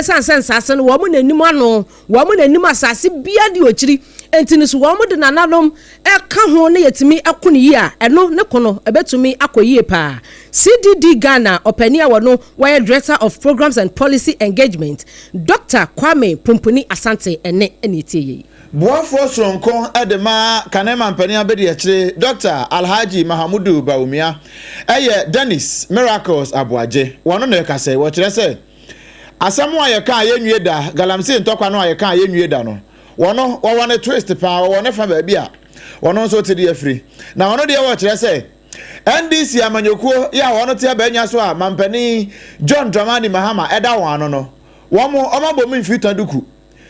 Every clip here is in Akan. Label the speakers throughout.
Speaker 1: esan sase no wo mo nanim ano wo mo nanim asase bia di okiri enti no so wo mo de nananom eka ho ne yetimi ekone yi a eno ne kono ebetumi akoyie pa CDD Ghana openia wono why director of programs and policy engagement Dr. Kwame Pumpuni Asante ene enitie
Speaker 2: Boafo Sonko edema kanema mpani abedi akire Dr. Alhaji Mahamudu Baumia eye Dennis Miracles Abuaje wono no yakase wo kire se asamo ayeka ayenwie da galamse ntokwa no ayeka ayenwie da no wono wo twist pa wo fa ba bia wono so tedi afri na wono de wo kire se NDC amanyokuo ya wono te abanya so a mampani John Dramani Mahama eda wano no womo omabom mfita duku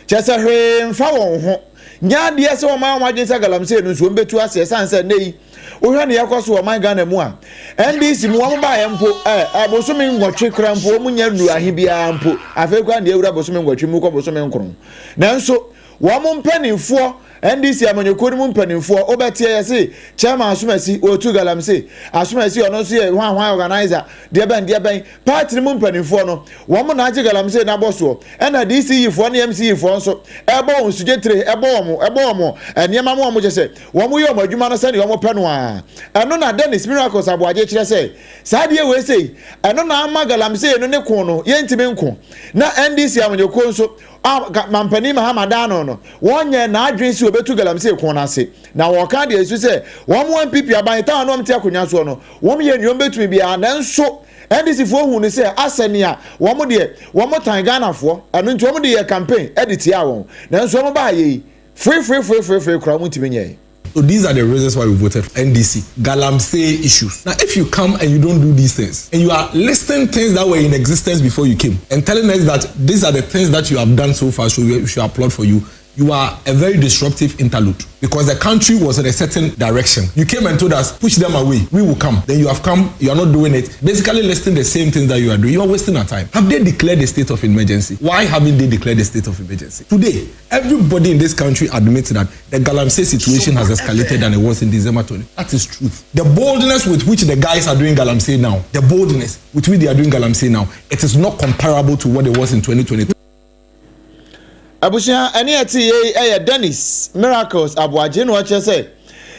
Speaker 2: chese hwe mfa won ho nya de ese wo ma wajensa galamse no so mbetu ase sanse nei ohwa ne yakoso wo man Ghana mu a NDC mu wo ba yempo bosomi ngwotwe kra mpo mu nya nu ahe bia mpo afekwa ne ewura bosomi ngwotwe mu ko bosomi nkron nanso wo mo mpanimfo NDC amanyokori mu mpanimfo obetie yesi chairman asumasi otu galamse asumasi ono so ye hwan organizer de ben party mu mpanimfo no wo mo na age galamse na boso na DCE fo na MCE fo nso ebo onsujetre ebo mo eniema mo jese wo mo ye mo adwuma no se ne wo mo pe no a eno na Dennis Miracles Abuaje kire se saade we sei eno na ama galamse no ne ko no ye ntime nko na NDC amanyokori nso mampani Mahamadano no wonye na adwensi obetu galamse ko na ase na wo ka de esu se wo mo MPP aban ta no mte akonya so no wo mo ye nyom betumi bia na nso NDC fo hu ni se asani a wo mo de wo mo tan Ghana fo anu nti wo mo de ye campaign edit ya won na nso wo mo ba ye free kra mo ntimi nye.
Speaker 3: So these are the reasons why we voted for NDC. Galamsey issues. Now, if you come and you don't do these things, and you are listing things that were in existence before you came, and telling us that these are the things that you have done so far, so we should applaud for you, you are a very disruptive interlude. Because the country was in a certain direction. You came and told us, push them away, we will come. Then you have come, you are not doing it. Basically listing the same things that you are doing. You are wasting our time. Have they declared the state of emergency? Why haven't they declared the state of emergency? Today, everybody in this country admits that the Galamsey situation has escalated than it was in December 20. That is truth. The boldness with which the guys are doing Galamsey now, the boldness with which they are doing Galamsey now, it is not comparable to what it was in 2022.
Speaker 2: Abusia ene ati Dennis Miracles Abuaje no che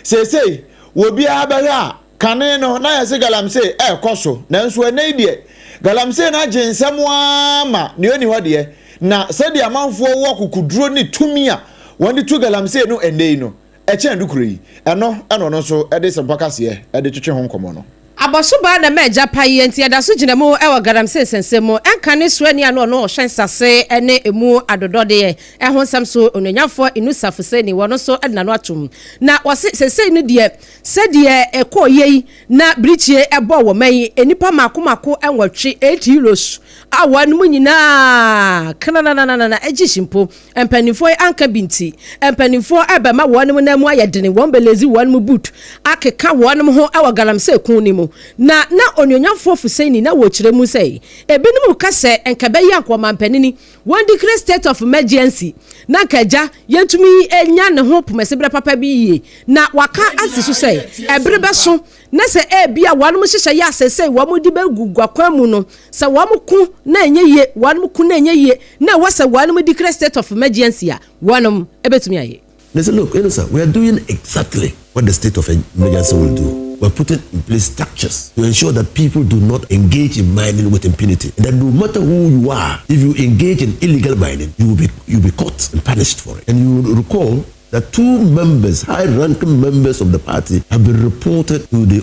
Speaker 2: say wo bia abahwa kane no na yese galamse koso nanso ene die galamse na agensem ama ne oni hode na sedi amanfo wo kokuduro ni tumi a won tu galamse no ene no chen dukuro yi eno no so ede sempakase ede twetwe ho nkomo no
Speaker 1: Abosuba na meja paye enti adaso ginemu ewo galamse sensemo enka ne so ani ano no hwensase ene emu adodode ho samso ononyafo inusafo se ni wono so edna no atum na wose sese ni de se de ekoyei na brichie ebo wo man enipa makomako enwatwe 8 euros awan mu nyina kananana ejishimpo empanifo anka binti empanifo ebema wonum na mu ayedene won belezi wonum boot akeka wonum ho ewo galamse kun ni mu na onyonyafo fuseni na wo kire mu sei ebinim ka se enkabe yi akoma mpanini won declare state of emergency na kaja yentumi enya ne ho pomesebra papa bi yie na waka asisu sei ebrebe so na se bia wanum hyehye ya asese wo di begugwa kwamu no se wo ku na enye ye wanum ku na enye ye na wase wanum declare state of emergency a wanum ebetumi aye.
Speaker 4: Listen, look, we are doing exactly what the state of emergency will do. We're putting in place structures to ensure that people do not engage in mining with impunity. And that no matter who you are, if you engage in illegal mining, you'll be caught and punished for it. And you will recall that 2 members, high-ranking members of the party, have been reported to the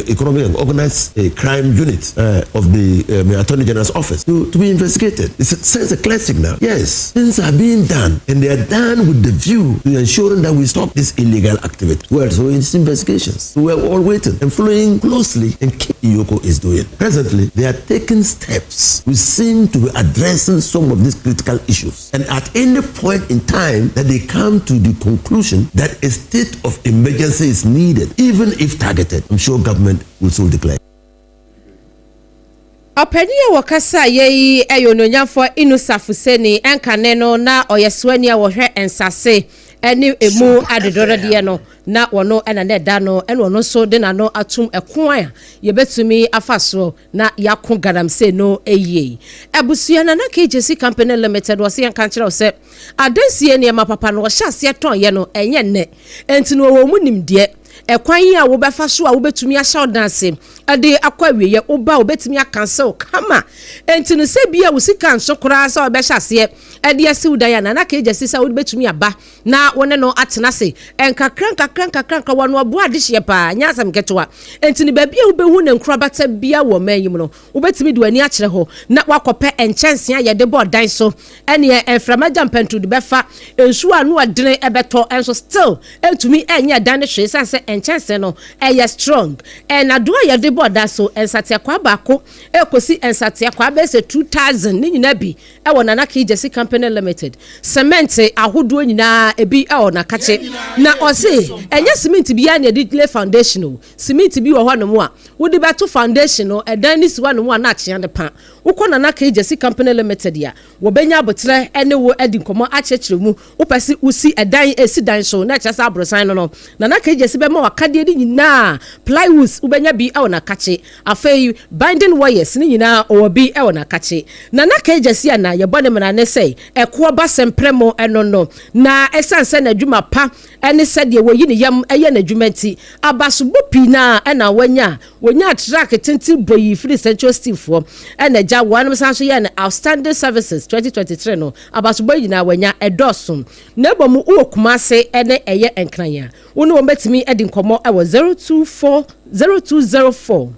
Speaker 4: Economic and Organized Crime Unit of the Attorney General's office to be investigated. It's a classic now. Yes, things are being done, and they are done with the view to ensuring that we stop this illegal activity. Well, so it's investigations. So we're all waiting and following closely and keep Iyoko is doing. Presently, they are taking steps which seem to be addressing some of these critical issues. And at any point in time that they come to the conclusion that a state of emergency is needed, even if targeted, I'm sure government will so declare.
Speaker 1: Openia wakasa yei eyononyafo inusafuseni enkaneno na oyeswani a wohwe ensase ene emu adedorede no na wono ena ne da no ene wono so de na no atum ekon a ye betumi afaso na yakon garamse no eye abusua na KJC company limited wo se yanka kire wo se adansie ne ma papa no wo hya se ton ye no enye ne enti no wo mu nimde ekwan yi a wo befa so a wo betumi ahya odanse ade akwa wiye oba wo betumi akansel kama enti no se bia wo sika nso kora sa wo be hya se ade asi udaya na KJC sa wo betumi aba na wone no atena se enkakran wono obo adehye pa nya asam ketwa enti no ba bia wo behu ne nkrabata bia wo mayim no wo betumi de wani akire ho na wakope enchanse a yede bo dan so ene enframaja mpantu de befa ensu anu adene ebeto enso still entumi enye dan hwe sanse enchanse no eye strong na do yede bo dan so ensate kwa baako ekosi ensate kwa be se 2000 ni nyina bi e wona na KJC company limited cement ahodo nyina ebi e wona kache na ose enye cement bi ya na edile foundation cement bi wo ho no mo a wo de beto foundation no edan ni si wa no mo na achia de pa ukona na KJC company limited ya wo benya abotre ene wo edi nkomo achechire mu wo pese usi edan esi dan so na chasa abrosan no na KJC be ma wakade di nyina plywoods wo benya bi e wona kache afei binding wires ni nyina o bi e wona kache na KJC ana ye bone mena ne sei ekwo ba sempremo eno no na esanse na adwuma pa ene sede wo yi ne yam eye na adwuma ti abasubo pi na ena wanya track tenti boyi free central steel for ena ja one sanso ye na outstanding services 2023 no abasubo yi na wanya edosun na ebomu uokumase ene eye enkranya wonu wo betimi edi nkomo e wo 0204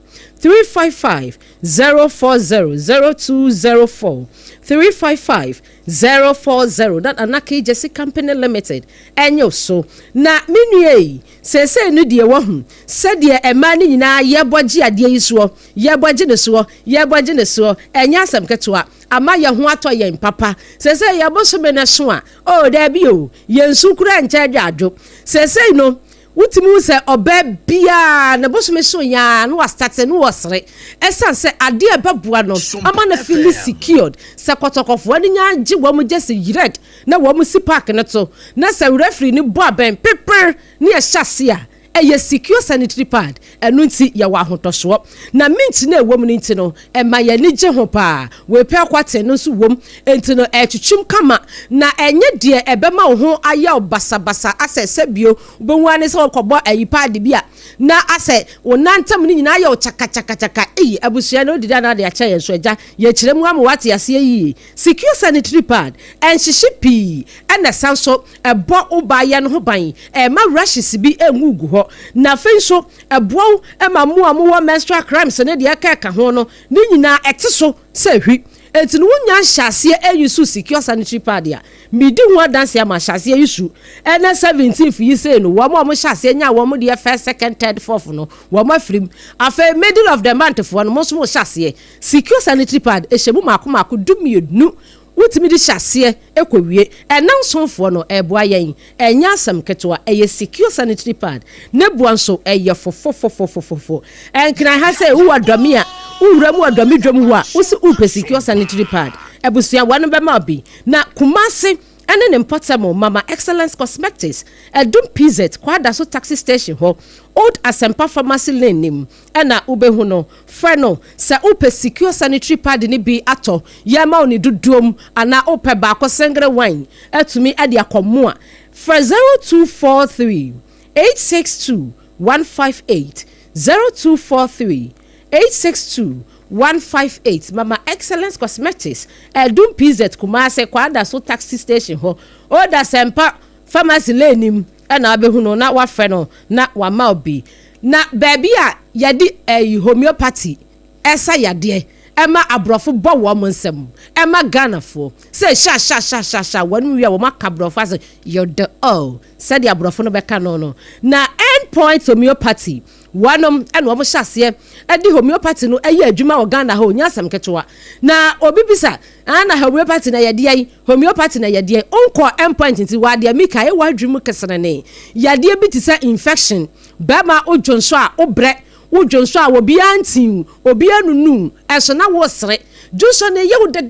Speaker 1: 355 040 0204 355 040 that anaki KJC company limited enyo so na minue sese no de wo hu sede ema ni nyina yebogi ade yisuo yebogi ne so enya asem ketwa ama ye ho ato ye papa sese yebosome ne so a o da bi o yensu kura nche dwadwo sese no wutimu se oba bia na bosome so ya no start no wasre esanse ade ebabua no ama na feel secured se kotokofo ani nya agi wo mu jese yired na wo mu si park ne to na se referee ni bo aben peper ni e hyase a eye secure sanitary pad enu nti ye wa hotoso na mint na ewom ni nti no e ma ye ni je ho pa we pe akwate no so wom enti no e twitwim kama na enye de ebema wo ho aya obasabasa asese bio obenwane se okobọ ayi pad bia na ase wonantam ni nyina aya o chaka abusua no dida na de acha ye so agya ye kiremu am wate ase yi secure sanitary pad enshishipi ena sanso ebo obaye no ho ban e ma rashes bi engugu ho na fenso ebo ema mu amu menstrual cramps ne de aka ho no ni nyina ete se hwi enti no nya hyase eyusu secure sanitary pad ya midi ho dance ya ma hyase eyusu ena 17th yi say no wo mo hyase nya wo mo de first second third fourth no wo mo afrim afa middle of the month for no mo so hyase secure sanitary pad ehyebu mako dumienu wutimi di hyase ekowie enansonfo no eboa yen enya asem ketwa eye secure sanitary pad ne buanso eye fofofofofofo enkina ha say wo adomi a uramu adomi dwom ho a usi upe secure sanitary pad ebusua wanu be ma bi na kumase ene ne importamo mama excellence cosmetics edum PZ kwada so taxi station ho old asempa pharmacy lane nim ena ubehu no freno se upe secure sanitary pad ni bi ato yama oni dudum ana upe ba ko sengre wine etumi ade akomo a for 0243 862 158 0243 862 158 mama excellence cosmetics edum PZ kumase kwada so taxi station ho oda sempa pharmacy lane nim ena abehu no na wafre no na wama obi na baby a yadi homeopathy esa yade ema abrofo bo wo monsem ema ganafo say sha wanu wi a wo maka brofo as you the all said the abrofo no beka no na end point homeopathy wanom eno mo hyase edi homeopathy no eye adwuma wo Ghana ha onya asem ketwa na obibisa ana homeopathy na yade homeopathy na yade onko endpoint nti wade mika e wadwum kesene ne yade bi ti say infection bema ojonso a obre ojonso a obi antin obi anunu eso na wo sere jonso ne ye wo de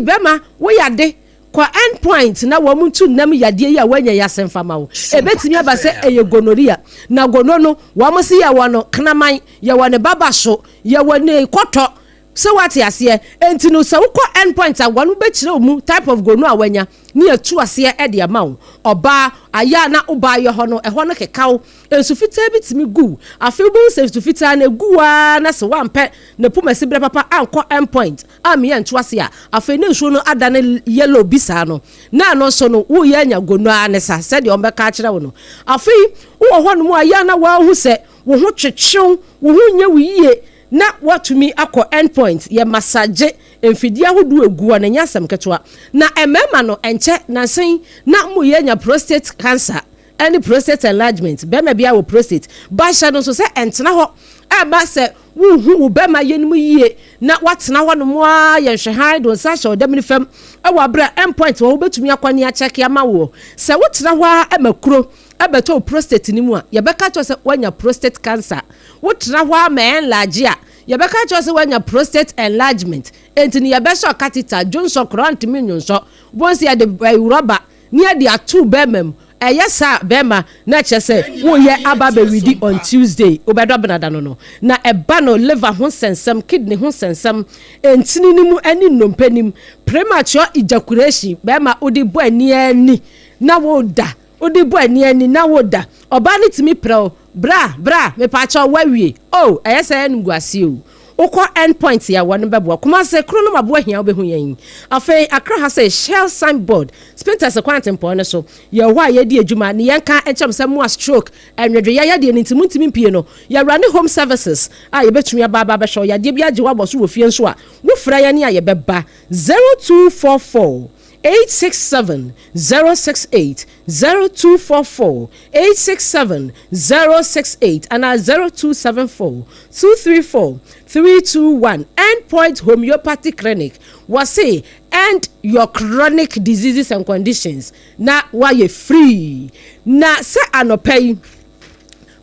Speaker 1: bema wo yade kwa end point na wo muntu nam yade ya wanya yasem fama wo ebetimi abase eye gonorrhea na gono no wo mo si ya wono knaman ya wone babasho ya wone koto so what ase enti no se wukọ end point agwanu be kire mu type of gono awanya ni atu ase e de ama wo oba aya na oba ye ho no kekaw ensufita bitimi gu afebu se sufita na guwa na se wampe na pumasi bre papa anko end point ami ye ntu ase a afe ne nsuo no ada na yellow bisa no na no so no wo ye anya gono anesa se de ombe ka kire wo no afe wo ho no mu aya na wa hu se wo ho twetwew wo ho nya wiye na watumi akọ endpoint ye massage emfidia hodu eguo na nyasam ketwa na emema no enche na sen na mu ye nya prostate cancer any prostate enlargement bema bia wo prostate ba sha no so se entena ho aba se wo bema yenimu yie na watena ho no mo a ye hwehan do sa sha odamni fam ewa bra endpoint wo betumi akwani a check ya ma wo se wotena ho a emakuro abeto prostate ni mu a ye beka cho se wanya prostate cancer wotena ho a ma enlarge a ye beka cho se wanya prostate enlargement entini ye be so catheter jonso cront minyunso bonsi ya de rubber ni ya de atu bemem eyesa bema na chese wo ye aba be widi on Tuesday obedo benada no na eba no liver ho sensem kidney ho sensem entini ni mu ani nompanim premature ejaculation bema odi bo ani na wo da odi bo ani na wo da oba ni timi pro bra me pa cha wawie oh eyesa enguase o ukọ endpoint ya wonu bebo kuma se kro no mabo ahia obehu yen afi akra ha se shell signboard spinter se quantum point so ye ho a ye di adwuma ne yenka enchem se mo stroke enwedwe ya de ntimi mpie no ye run home services a ye betumi aba be show ya de bia je wa boso wo fie nso a wo fra ya ne a ye beba 0244 867 068 0244 867 068 and 0274 234 321 Endpoint Homeopathy Clinic was say end your chronic diseases and conditions na why you free na se anopay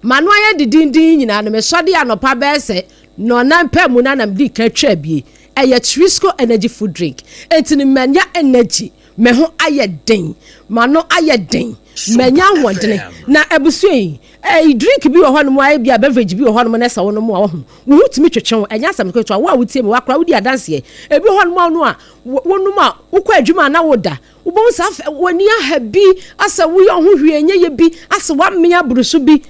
Speaker 1: manuaya didindin nyina na me sode anopa be se no na mpam na nam di ka twa bie eye Trisco energy food drink entini manya energy me ho ayeden mano ayeden menya wodene na abusui drink bi wo hono mo aye bia beverage bi wo hono mo na sa wono mo wo wo timi twetwen enya sam ko twa wo a wotie me wakra wodi adanse ebi hono mo no a wonu ma wokọ adwuma na woda wobon sa woni aha bi asa wo ye ho hwie enye ye bi asa wa mmenya burusu bi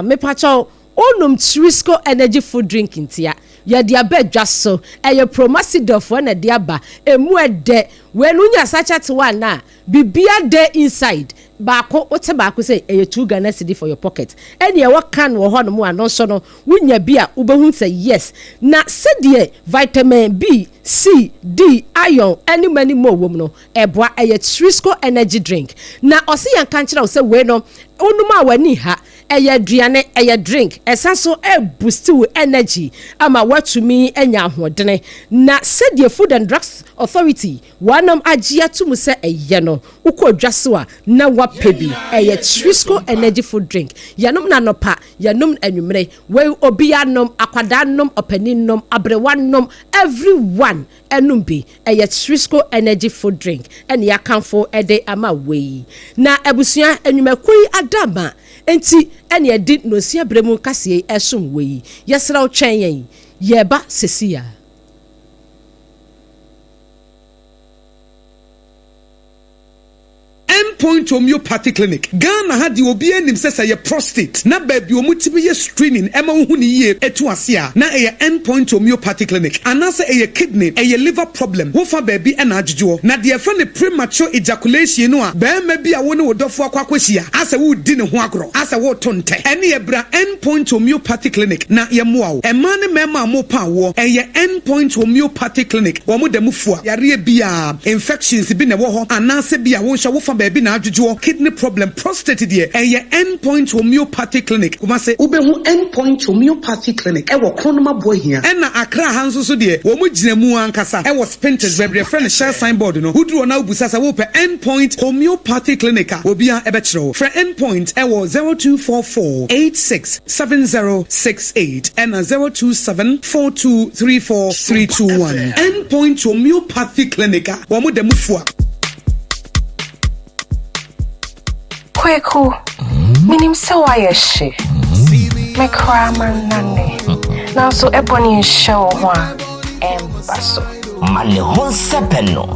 Speaker 1: me pa chaw onum Trisco energy food drink ntia ya dia bedwa so eye promasidor for na dia ba emu ede wenu nya sachet one na bibia de inside baako wote baako say eye 2 Ghana cedi for your pocket ene e wakan wo ho no mu anonso no wunya bia ubehu say yes na sedie vitamin B C D iron any many more wom no eboa eye Trisco energy drink na ose yan kan kira say we no onuma wani ha eye duane eye drink esaso e boost energy ama watumi enya ahodene na sedie Food and Drugs Authority wanam agia tumu se eye no ukọ dwaso a na wapebi eye Trisco energy food drink yanom na nopa yanom anwumre we obi anom akwada nom opanin nom abrewanom everyone enum bi eye Trisco energy food drink ene yakanfo ede ama we na abusua anwumakoi adama enti ene edi no sia bremu kase esum we yesra wo twen yen yeba sesia
Speaker 5: Endpoint Homeopathy Clinic Ghana had the obi anim say say prostate na baby omutibi ye screening ema hu ni ye etu ase a na eye Endpoint Homeopathy Clinic anase eye kidney eye liver problem wo fa baby ena adjujo na de fa ne premature ejaculation no a ba ma bi a wo ne wodofo akwakwahia ase wo di ne ho agro ase wo tonte ene ye bra Endpoint Homeopathy Clinic na ye moa wo ema ne mema mo pa wo eye Endpoint Homeopathy Clinic wo mo dem fua yare bia infections bi ne wo ho anase bia wo hwa wo fa baby na adjujo kidney problem prostate de eye Endpoint Homeopathy Clinic kuma se ubehu Endpoint Homeopathy Clinic e wo kronoma bohia e na akra hanso so de wo mo ginamu ankasa e wo spinters bebre friend share signboard no huduro na ubusasa wo pe Endpoint Homeopathy Clinic a obia e be kire for Endpoint e wo 0244 867068 and 0274234321 Endpoint Homeopathy Clinic wo mo demufua
Speaker 6: Kweku, minim so why she. Me craman nane. Now so ebony show one embasso.
Speaker 7: Mane hon sepeno.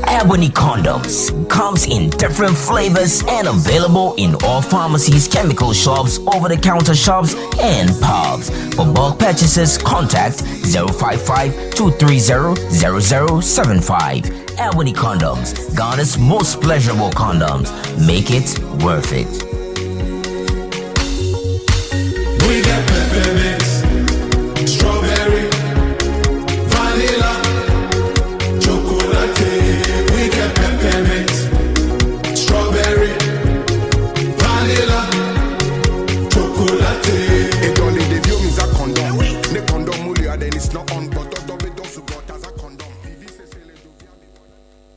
Speaker 7: Ebony condoms comes in different flavors and available in all pharmacies, chemical shops, over-the-counter shops, and pubs. For bulk purchases, contact 055-230-0075. Ebony condoms, Ghana's most pleasurable condoms. Make it worth it.
Speaker 8: We got peppermint, strawberry, vanilla, chocolate. We got peppermint, strawberry, vanilla, chocolate.
Speaker 9: It only the view is a condom. The condom mulia then it's not on, but double dose got as a condom.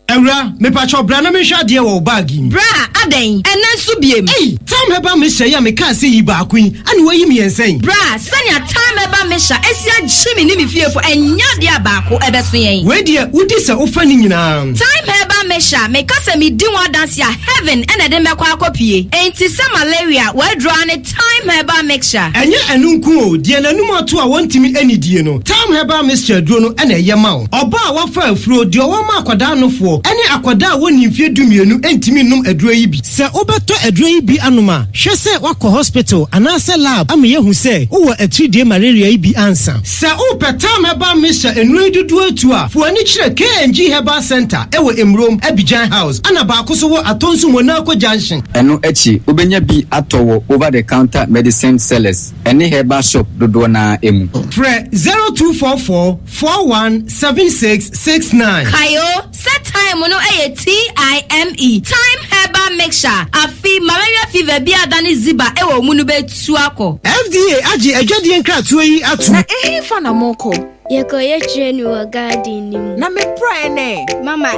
Speaker 10: Ewra, me pacho bra na me hwa de wo bag yi.
Speaker 1: Bra, aden, enen so biem.
Speaker 10: Hey, time heba me hye ya me ka se yi ba akun, ani wayi me ensen.
Speaker 1: Bra, sanya time heba me hya, esia gyimi ni me fiefo enya de abako ebeso yen.
Speaker 10: We de udi se ofa ni nyina.
Speaker 1: Time heba me hya, me ka se me di wa dance ya heaven ene de mekwa akopie. Enti se malaria, we draw ne time heba mixture.
Speaker 10: Enye enu nku o, de nanum ato a wontimi anidie no. Time heba mixture duro no ene ye ma wo. Oba a wafa afuro de wo ma akwada nofo. Ene akwada woni mfie dumienu entimi num aduro yi bi. Se obeto aduro yi bi anoma, hwe se wakọ hospital anase lab am ye hu se wo atridie malaria yi bi ansa. Se o petam heba mixture enu dudu atu a, fo ani kire KNG Herbal Center ewo Emrom Abidjan House. Ana ba akoso wo atonsu Monaco Junction.
Speaker 11: Eno echi obenya bi atowo over the counter medicine sellers. Ene herbal shop dodo na emu.
Speaker 10: Pre 0244 417669.
Speaker 1: Kayo, set time no TIME. Time heba mixture. Afi malaria fever bi adani ziba ewo munu betu ako.
Speaker 10: FDA aji ejodi nkratu yi atu.
Speaker 12: Na fa na moko.
Speaker 13: Yeko ye train wo garden ni.
Speaker 12: Na me pray ne.
Speaker 13: Mama,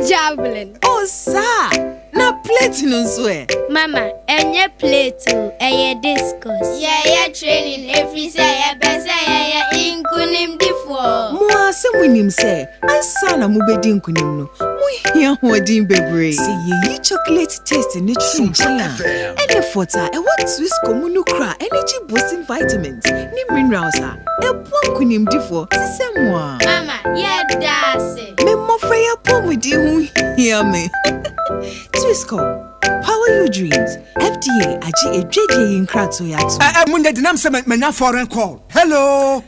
Speaker 13: javelin.
Speaker 12: Oh sa. Na plate no so e.
Speaker 13: Mama, enye plate o, eye discuss.
Speaker 14: Yeah, training every say ya best ya inkunim difo.
Speaker 12: Mo asemunim se, ansa na mo bedi inkunim no. Mo hia hodin bebre. Se ye chocolate taste ni chinchila. Ene fota, e what Swiss comunu kra, energy boosting vitamins, ni minerals a. E pon kunim difo, ti se mo.
Speaker 14: Mama, yeah dase.
Speaker 12: Me mo fa ya pomudi hu hia me. Twisco, power your dreams. FDA aji ejedi inkrato yato.
Speaker 5: Munde dinam se menya foreign call. Hello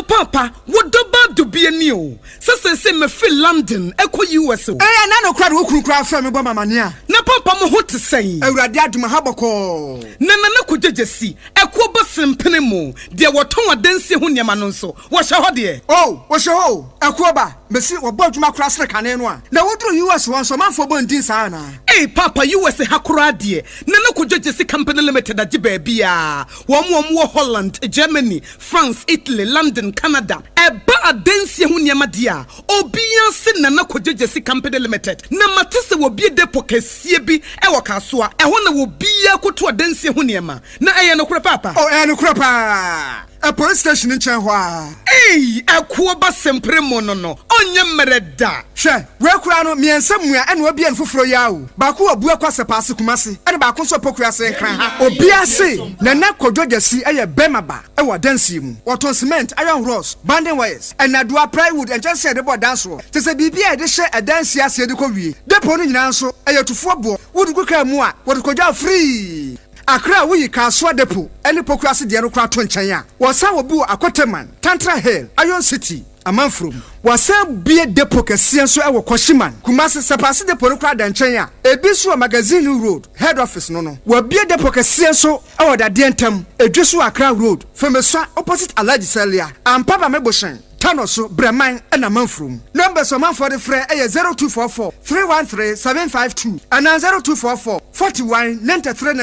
Speaker 5: papa, what do bad to be a new? Se me feel London, eko US. Na no crowd wo kura fa me bo mama nia. Na papa mo hot say. Awurade aduma habako. Na ko jejesi, eko bo sempene mo. De woton wadanse ho niam no nso. Wo hye ho de. Oh, wo hye ho. Eko ba, mesi wo bo adwuma kura sre kane no a. Na wodro US won so manfo bo ndin sa na. Hey papa, US hakura de. Na ko jejesi company limited ajiba bia. Wo wo Holland, Germany, France, Italy, London, Canada. Eba adanse ho niam dia. Obia se na ko jejesi company limited. Na matese wo bie depo kesie bi e wo kaso a. E ho na wo bia koto adanse ho niam. Na eye no kura papa. Oh, eye no kura pa. A police station in Chenhua. Hey, a kuoba sempre monono. Onye mereda. She, we kurano mi ensemua and we be en fufro yawo. Baku abua kwase paase kumase. Ade ba ko so pokua se nkran ha. Obia se na na kodwogesi eye bemaba. E wa dance mu. Waton cement, iron rods, banding wires. And adua plywood and just say the board dance ro. Te se bibia e de she a dance ya se de ko wie. Depo no nyina nso eye tufo bo. Wodu go ka mu a, wodu kodwa free. Akra we kaswa depo eni pokrasi de no kra to nchen a wasa obi akoteman Tantra Hill Iron City amanfrom wasa bie depo kese nso e wo Koshiman Kumasi sepase depo no kra da nchen a ebi so magazine road head office no wa bie depo kese nso e wo da de ntem edwiso Akra road femeswa opposite Alhaji Selia ampaba meboshen Tanoso Breman and Amanfrum. Numbers of man for the fray 0244 313 752 and 0244 41 93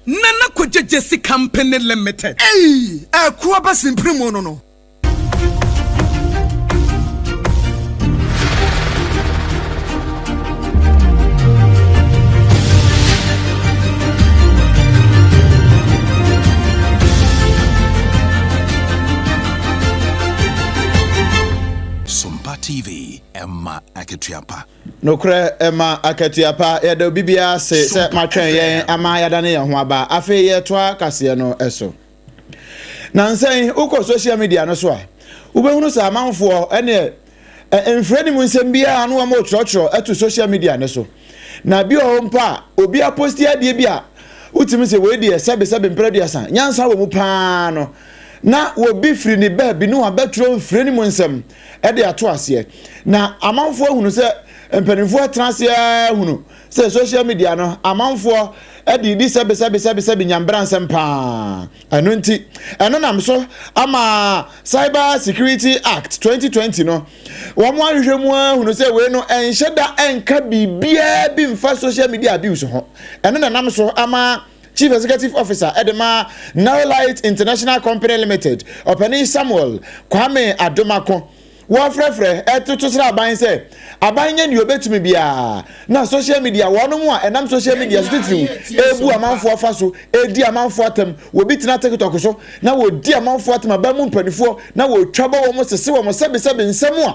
Speaker 5: Nana Kujesi Company Limited. Hey, a Kuabas in Primono.
Speaker 15: Sompa TV, Emma Academy. aketuapa
Speaker 2: nokre ema aketuapa ya da bibia se matwen yen ama ya da ne ho aba afi ye toa kase no eso na nsen uko social media no so a ubehunu sa amanfo ene enfreni mu nsem bia no mo trochro eto social media ne so na bi o mpa obi a posti adie bia utimi se we die sebe mpreduasa nyansa wo mu pa no na wo bi firi ni ba bi no abetro mfreni mu nsem e de ato ase na amanfo hunu se mpanimfo transe hunu se social media no amanfo di sebe nyambra nsem pa anu nti eno nam so ama Cyber Security Act 2020 no wo mo ahwehwe mu hunu se we no enhyeda enka bibia bi mfa social media abuse ho eno na nam so ama Chief Executive Officer Edema Narrowlight International Company Limited Openi Samuel Kwame Adomako wo frefre etutu sra aban se aban nya ni obetumi bia na social media wono mu a enam social media stitu ebu amanfo afa so edi amanfo atem wo bitina TikTok so na wo di amanfo atem aba mu mpanifo na wo twaba wo mo sese wo mo sebe nsem a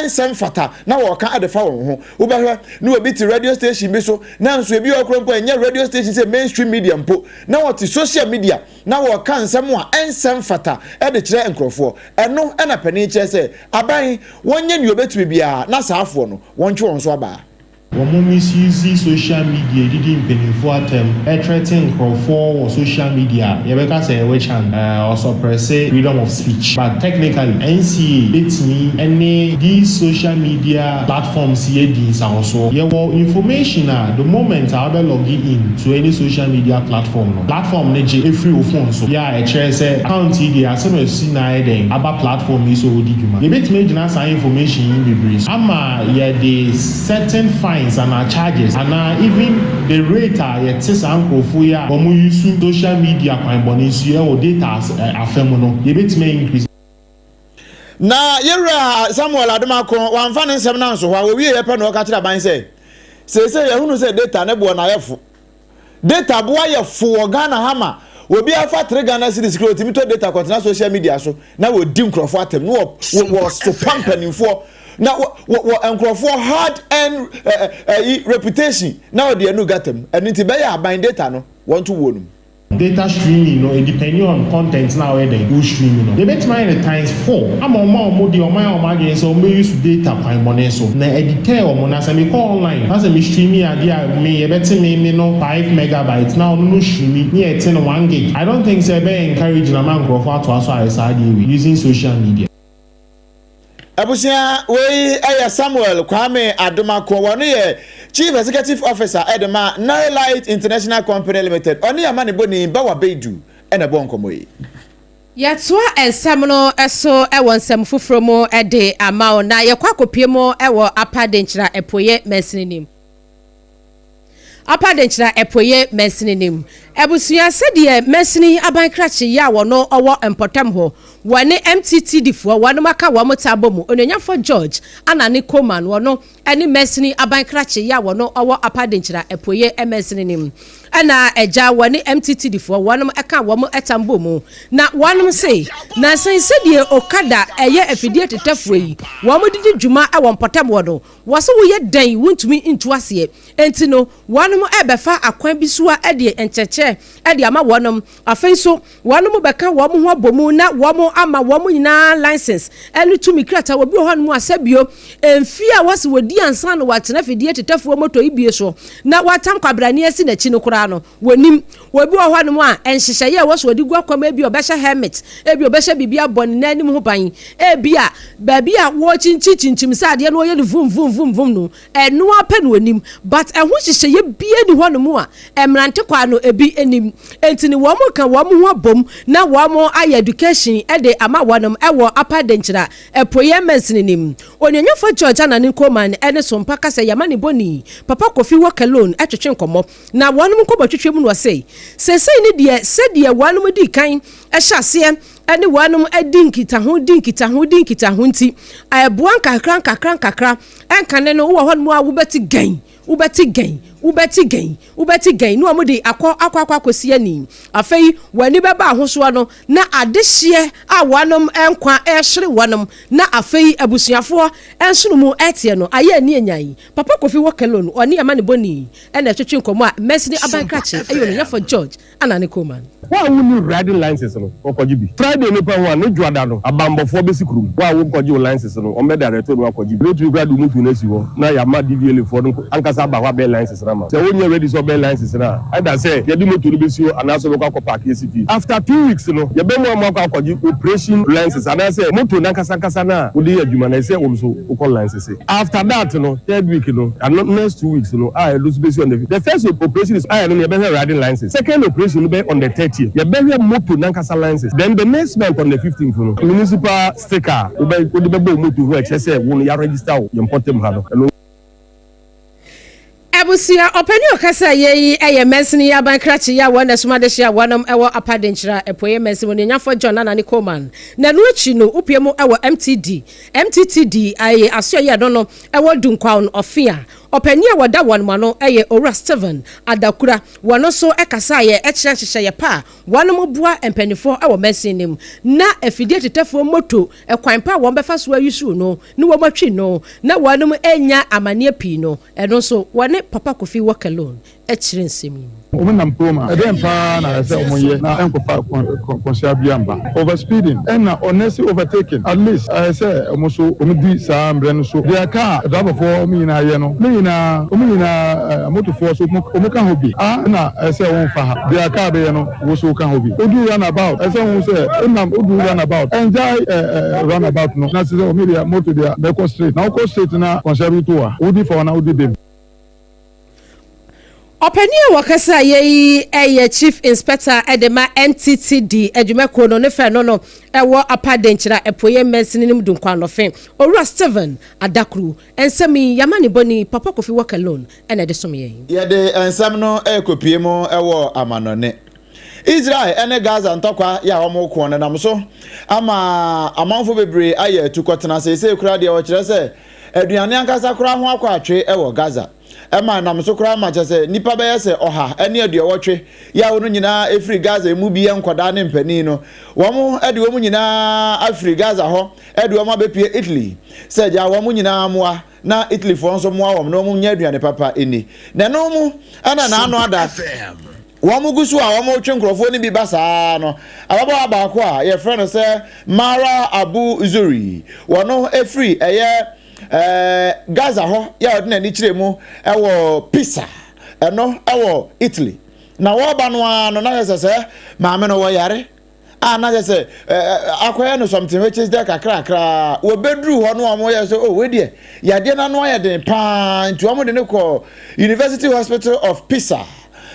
Speaker 2: ensem fata na wo ka adefa wo ho wo behwe na wo biti radio station bi so na nso ebi okronpo enya radio station say mainstream media mpo na wo ti social media na wo ka nsem a ensem fata e de kire enkrofo eno na pani kire say aban wonye ni obetumi bia na saafo no wonche won so aba
Speaker 16: Women misuse social media, didn't penny for them, threatening for social media. Yebeka say which and also suppress freedom of speech. But technically, NCA it's me any these social media platforms here these also. Yeah, well, information the moment I will log in to any social media platform. Platform neje a free phone so. Yeah, I share say account there some of see na then about platform is so diguma. You bet me some information in the breeze. Ama yeah the certain fine and our charges and even the rate yet says uncle for ya when we use social media and bonus or data afemono you bet me increase
Speaker 2: na yera Samuel Adomako wan fan nsem na so wa we ye pe no ka kira ban say ye hunu say data na bo na yefo data bo yefo Ghana hama obi afa 3 Ghana city security mi to data content social media so na we di nkrofo atem no wo so pampanifo na wo enkrofo hard and reputation now they no gatem and it be ya bind data no want to won
Speaker 16: data streaming no depending on content now where they go streaming no they bet mine times 4 am on the on so me use data fine money so na edit o na say me call online as me streaming idea me bet me no 5 megabytes now no streaming me 1 gig I don't think say be encourage na man crofo to aso I using social media
Speaker 2: Abusia we Samuel Kwame Adomako wonu ye Chief Executive Officer Edema Narrowlight International Company Limited oni amane boni ba wa bedu ena bo nkomo yi
Speaker 1: yatoa ensem no eso ewonsem foforo mo ede amao na yekwa kopie mo ewo apadenchira epoye mesininim apadenchira epoye mesininim ebusuya sede mesini abankrachi ya wono owo empotem ho wane MTT difo wane maka wo motabo mu ononyafo George anane Coleman wono eni mesini abankrachi ya wono owo apadenchira epoye mesininim ana eja wane MTT difo wane eka wo etambo mu na wane say na sede okada eye afidie tetafo yi wo didi dwuma e wo mpotem wono wo so wo ye dan wontumi into ase enti no wane ebefa akwan bisuwa ede encheche ede ama wonom afenso wonom beka wo ho abomu na wo ama wo nyina license elu tumi krata wo bi ho no asabio emfia wase wodi ansan no watena fidie tetafo moto ibie so na watam kwabrani asi na chi no kura no wonim wo bi ho no a enhyehye wo so wodi gwa kwama bi obehye helmet ebi obehye bibia boni na anim ho ban ebia baabi a wo chinchim sade no ye vum no eno ape no wonim but eho hyehye bie ni ho no mu a emrante kwa no ebi enim entini wo mo ka wo mo ho bom na wo mo aye education ede ama wonom ewo apadenchira epoye mesininim onyenyefo George anane Coleman ene Sompa kasa yamane boni papa Kofi Wakalon atwetwe nkomo na wonom kobotwetwe mu no sei ni de sedie wonom di kan ehyase ene wonom adinkita ho nti ayaboan kakra enkane no wo ho no a wobeti gan ubeti gain no amudi akwa kosi ani afei wani beba ahoso no na adehye a wanom enkwa ehwere wanom na afei abusuafo ensunu mu etie no aye ani enyan papa Kofi Wakelo no oni amane boni na twetwe nkomo a mesni abankrache ayo no yefo George anane Coleman
Speaker 15: wa wuni riding license no okoji bi Friday no pa ho no juada no abambofo besikurum wa wo koji license no o me direct no akoji bi no gradu mutu na si ho na ya ma DVL for no ankasa ba wa be license na ma se wonye ready so be license na either say ye di motor be si ho anaso ko ko park CP after 2 weeks no ye be mo akoji operation license and say motor na kasa na wo di adwuma na say wo so ko license after that no third week no and next 2 weeks no I lose base on the first operation is I no ye be riding license second operation be on the 30th you bury motor nankasa license then the next month on the 15th no municipal sticker we be motor who say we ya register you important ha no
Speaker 1: Abusia openi okasa ye eye mesni ya bankrachi ya wana sumadeshi ya wanam ewo apadenchira epoye mesni woni nyafo John Anani Coleman na no achi no upiemu ewo MTTD aye aso ya dono ewo dunkwa ofia openi ya wada wanmano eye Ora Steven Adakura wano so ekasa ye ekyehyehyɛ ye pa wano bua empenifo ewo mesni nim na efidie tetefo moto ekwan pa won befa so ayusu no ni wo matwi no na wano enya amane pi no eno so wone Papa Kofi Wakelo ekyire nsemi
Speaker 17: Omenam Proma edempa na say omoye na enkofa konsia biamba overspeeding and na honestly overtaking at least I say omoso omudi sa mbre no so their car driver for me na ye no me na motor for so omoka hobi na I say won fa their car be no wo so kan hobi odu run about I say won say enam odu run about enjoy run about no na say omedia motor dia be ko straight na ko straight na konsia bi to a odi for na odi dem
Speaker 1: Openia wakasa ye Chief Inspector Edema NTTD Ejumeko no ne fe no ewo apadenchira epoye mesini nim dunkwa no fe Ora Steven Adakru ensemi yamani boni Papa Kofi Wakelo ene de somye
Speaker 2: ye de ensem no ekopie mo ewo amanone Israel ene Gaza ntokwa ya omoko no nam so ama amanfo bebre aye tukotena se kura de wo kire se aduane ankasa kura ho akwa atwe ewo Gaza Ema na msokura machase nipa be yese oha ene ade wotwe ya wono nyina efri Gaza emu bi enkoda ne mpani no womo ade womo nyina afri Gaza ho ade womo abepie Italy se ja womo nyina moa na Italy fo nso moa womo no mo nya aduane papa eni na no mu ana na ano ada womo gusu a womo twe nkrofo ni bi basa no ababo abako a ye friend se Mara Abu Zuri wono efri eye Gaza ho ya odina ni kiremu ewo Pisa eno ewo Italy na wo ba no na yese maame no wo yare na yese akoya no something which is there kakra wo bedru ho no amo yese we de yade na no yade pa nti wo de ne ko University Hospital of Pisa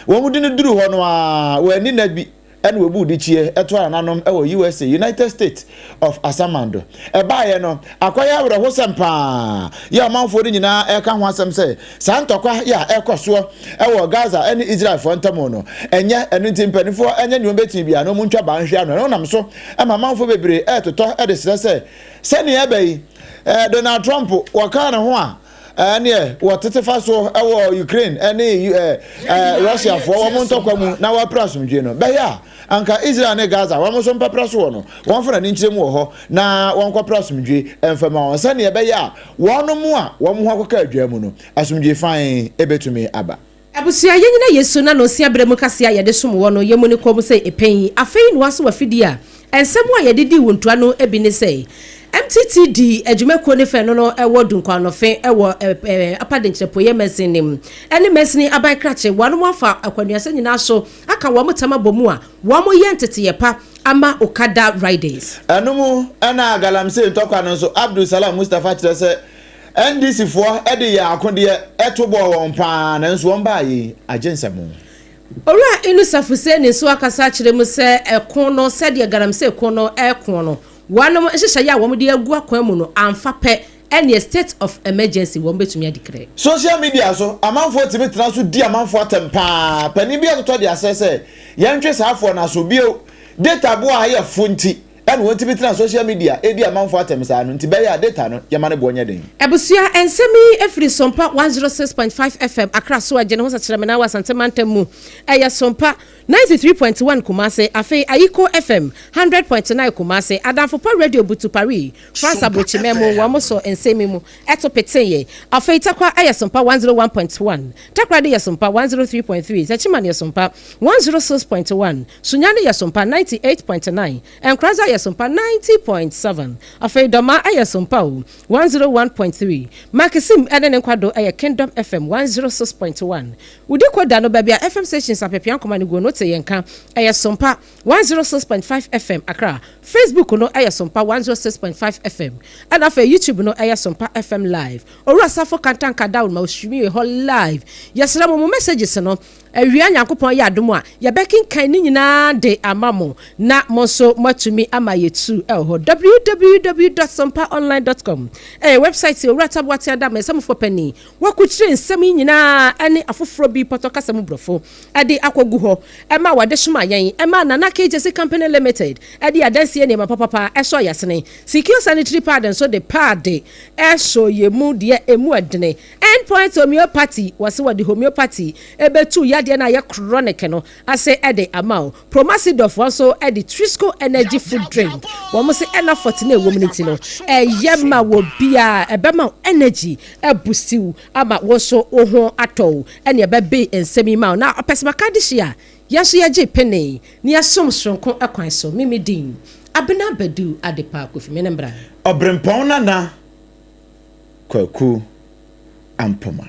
Speaker 2: wo mu de ne duru ho no we ni na bi and we bu dichie eto ananom ewo USA United States of Asamando ebaye no akwaya wure ho sempa ya manfo de nyina eka ho asem se santokwa ya ekoso ewo Gaza ene Israel fo ntamo no enye enu ntimpanifo enye nyo beti bia no mu ntwa ban hwe ano no nam so ama manfo bebre etoto ede se ne ebai Donald Trump wakana ho a ene wotetefa so ewo Ukraine ene Russia fo wo ntokwa mu na wa prasumdwe no be ya anka Israel ne Gaza wo so mpapra so no won fana ni nkyeremu wo ho na won kwapra asumdwe emfama won sane ebe ya won mu a won ho akoka adwa mu no asumdwe fan ebetumi aba
Speaker 1: Abusia yenyina Yesu na no sia bremu kase a yede som wo no yemu ne kom se epen afei no waso wafidi a ensem a yede di wontua no ebi ne sei MTTD ejumeko ne fe no ewo dunkwa no fe ewo apadenchrepo ye mesinim ene mesini abankrache wanu wafa akwanuase nyina so aka wo mutama bomu a wo mo ye ntete ye pa ama Okada riders
Speaker 2: anumu ana galamse ntokwa no so Abdul Salam Mustafa kire se NDC fo ede ya akode etobo won pa na nso won ba yi agensemu
Speaker 1: ora inu safuse ne so akasa kire mu se ekon no se de galamse ekon no ekon no One ehye ya wo de agu akwan mu no amfa pe any state of emergency wo betumi adikre
Speaker 2: social media so amanfo timi tena so di amanfo atempa pani bia to de asese ye ntwe saafo na so bio data bo a ye fonti and won't be trans social media edi amount for items and nti be ya data no ye mane bonye den
Speaker 1: Ebusua ensemi efri Sompa 106.5 FM Accra so agene ho sakyereme na wasantemantam mu eya Sompa 93.1 Kumase afi Ayiko FM 100.9 Kumase Adamfopa Radio Butu Paris France Abochimemo wamoso ensemi mu eto peteye afi takwa eya Sompa 101.1 takwa de ya Sompa 103.3 Zachimane ya Sompa 106.1 Sunyane ya Sompa 98.9 Enkraza ya Sompa 90.7 afi Doma eya Sompa 101.3 Makisim ene nkwado eya Kingdom FM 106.1 Udi koda no babia FM stations apepian komani go no te yenka eya Sompa 106.5 FM Accra Facebook no eya Sompa 106.5 FM and afa YouTube no eya Sompa FM live Ora Sarfo kantanka down ma stream we whole live yesra mo messages no awia nyankopon ya adomu a ye bekin kan ni nyina de amamo na monso matumi amayetu www.sompaonline.com website ora tabwati adam esam for penny wakuchire nsem nyina ane afoforo bi potokasa mu brofo ade akwagu ho ema wade soma yan ema nana KJC company limited ade adanse ne mapapa eso yasene secure sanitary pad so the pad eso yemu de emu adene endpoint homeopathy wase wade homeopathy ebetu ya de na ye chronic no ase ede amao promasidov also ede Trisco energy food drink wo mo se ena 40 na womunity no yema wo bia ebema energy ebusiu ama wo so oho ato ene ebebe ensemi ma na opesima kadishia yaso yaje pene ni yasom sonko akwan so mimidin abena badu adepa kofi menembra
Speaker 2: obrempon na kwaku ampoma